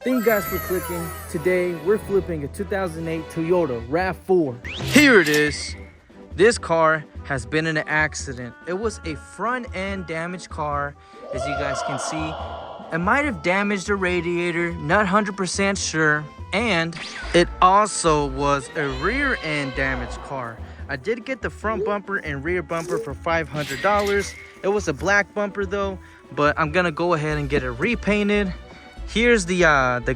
Thank you guys for clicking. Today we're flipping a 2008 Toyota RAV4. Here it is. This car has been in an accident. It was a front end damaged car, as you guys can see. It might have damaged the radiator, not 100% sure. And it also was a rear end damaged car. I did get the front bumper and rear bumper for $500. It was a black bumper though, but I'm gonna go ahead and get it repainted. Here's the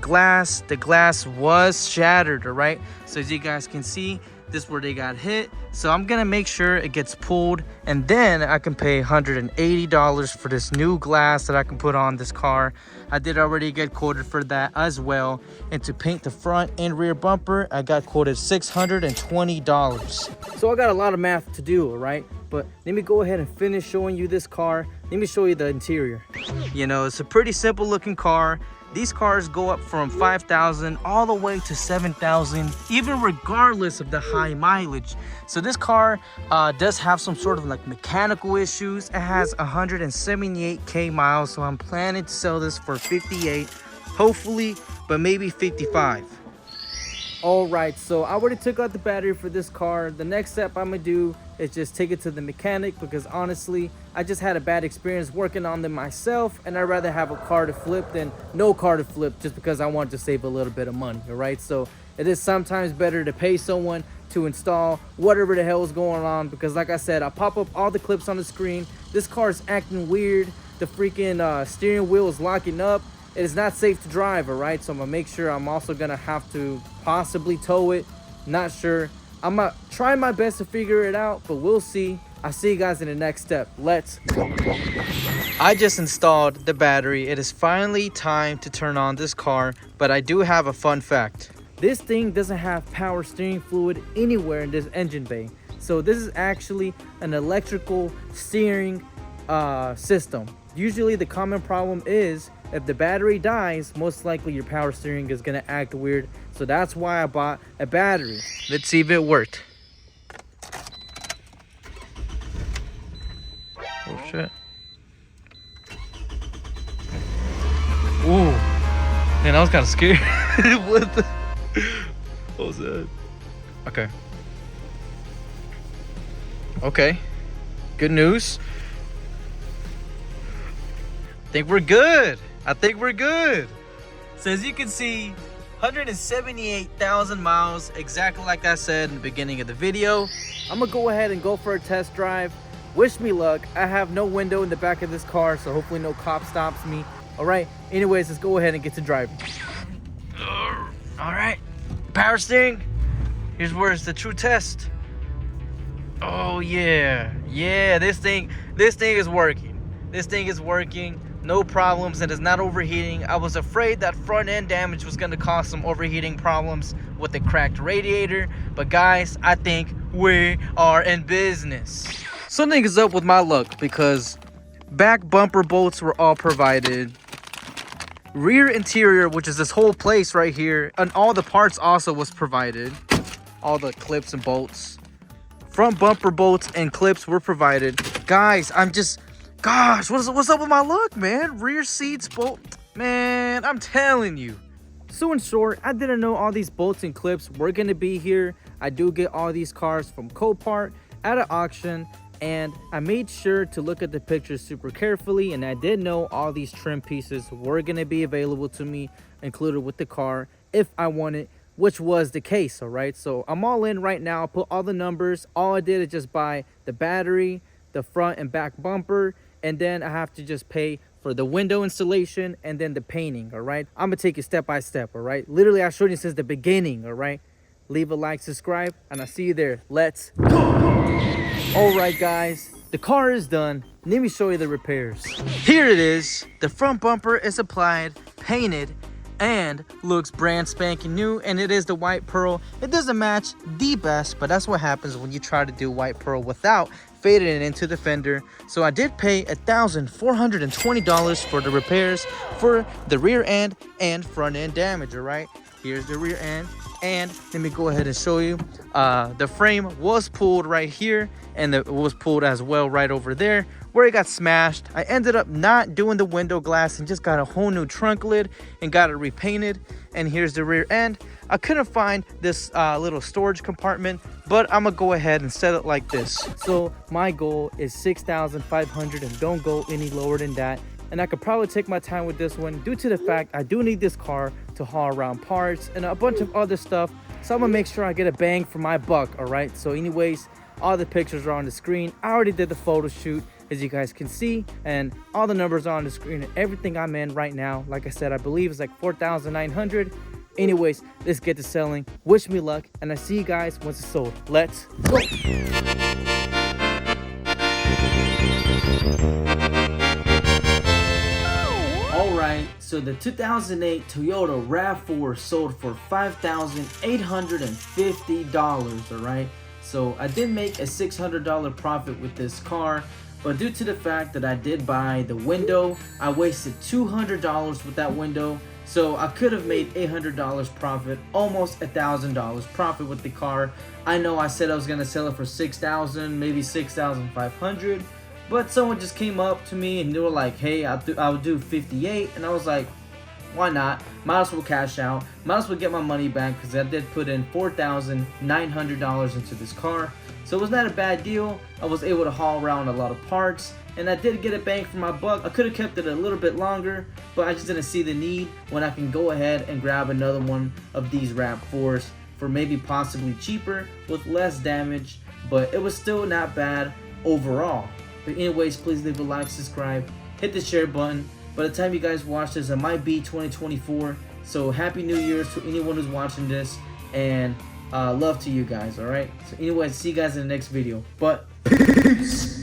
glass. The glass was shattered, all right? So as you guys can see, this is where they got hit. So I'm gonna make sure it gets pulled, and then I can pay $180 for this new glass that I can put on this car. I did already get quoted for that as well. And to paint the front and rear bumper, I got quoted $620. So I got a lot of math to do, all right? But let me go ahead and finish showing you this car. Let me show you the interior. You know, it's a pretty simple looking car. These cars go up from 5,000 all the way to 7,000, even regardless of the high mileage. So this car does have some sort of like mechanical issues. It has 178K miles, so I'm planning to sell this for 58, hopefully, but maybe 55. All right, so I already took out the battery for this car. The next step I'm gonna do is just take it to the mechanic, because honestly, I just had a bad experience working on them myself, and I'd rather have a car to flip than no car to flip, just because I want to save a little bit of money, all right? So it is sometimes better to pay someone to install whatever the hell is going on, because like I said, I pop up all the clips on the screen. This car is acting weird. The freaking steering wheel is locking up. It is not safe to drive, all right? So I'm gonna make sure. I'm also gonna have to possibly tow it. Not sure. I'm gonna try my best to figure it out, but we'll see. I'll see you guys in the next step. Let's go. I just installed the battery. It is finally time to turn on this car, but I do have a fun fact. This thing doesn't have power steering fluid anywhere in this engine bay. So this is actually an electrical steering system. Usually the common problem is if the battery dies, most likely your power steering is gonna act weird. So that's why I bought a battery. Let's see if it worked. Oh shit. Ooh. Man, I was kind of scared. What the? What was that? Okay. Okay. Good news. I think we're good. So as you can see, 178,000 miles, exactly like I said in the beginning of the video. I'm gonna go ahead and go for a test drive. Wish me luck. I have no window in the back of this car, so hopefully no cop stops me. All right, anyways, let's go ahead and get to driving. All right, power steering. Here's where it's the true test. Oh yeah, this thing is working. This thing is working. No problems, and it's not overheating. I was afraid that front end damage was gonna cause some overheating problems with the cracked radiator, but guys, I think we are in business. Something is up with my luck, because back bumper bolts were all provided. Rear interior, which is this whole place right here, and all the parts also was provided. All the clips and bolts. Front bumper bolts and clips were provided. Guys, gosh, what's up with my luck, man? Rear seats, bolt, man, I'm telling you. So in short, I didn't know all these bolts and clips were gonna be here. I do get all these cars from Copart at an auction, and I made sure to look at the pictures super carefully, and I did know all these trim pieces were gonna be available to me, included with the car, if I wanted, which was the case, all right? So I'm all in right now. I put all the numbers. All I did is just buy the battery, the front and back bumper, and then I have to just pay for the window installation and then the painting, all right? I'm gonna take it step by step, all right? Literally, I showed you since the beginning, all right? Leave a like, subscribe, and I'll see you there. Let's go. All right, guys, the car is done. Let me show you the repairs. Here it is. The front bumper is applied, painted, and looks brand spanking new, and it is the white pearl. It doesn't match the best, but that's what happens when you try to do white pearl without fading it into the fender. So I did pay $1,420 for the repairs for the rear end and front end damage. All right, here's the rear end And let me go ahead and show you. The frame was pulled right here, and it was pulled as well right over there where it got smashed. I ended up not doing the window glass and just got a whole new trunk lid and got it repainted. And here's the rear end. I couldn't find this little storage compartment, but I'm gonna go ahead and set it like this. So my goal is 6,500 and don't go any lower than that. And I could probably take my time with this one due to the fact I do need this car to haul around parts and a bunch of other stuff. So I'm gonna make sure I get a bang for my buck, all right? So anyways, all the pictures are on the screen. I already did the photo shoot, as you guys can see, and all the numbers are on the screen and everything I'm in right now. Like I said, I believe it's like 4,900. Anyways, let's get to selling. Wish me luck, and I see you guys once it's sold. Let's go. Alright, so the 2008 Toyota RAV4 sold for $5,850, alright? So I did make a $600 profit with this car, but due to the fact that I did buy the window, I wasted $200 with that window. So I could have made $800 profit, almost $1,000 profit with the car. I know I said I was gonna sell it for $6,000, maybe $6,500, but someone just came up to me and they were like, "Hey, I'll do 58," and I was like, why not? Might as well cash out. Might as well get my money back because I did put in $4,900 into this car. So it was not a bad deal. I was able to haul around a lot of parts, and I did get a bang for my buck. I could have kept it a little bit longer, but I just didn't see the need when I can go ahead and grab another one of these RAV4s for maybe possibly cheaper with less damage, but it was still not bad overall. But anyways, please leave a like, subscribe, hit the share button. By the time you guys watch this, it might be 2024. So happy New Year's to anyone who's watching this, and love to you guys, alright? So anyways, see you guys in the next video. But peace!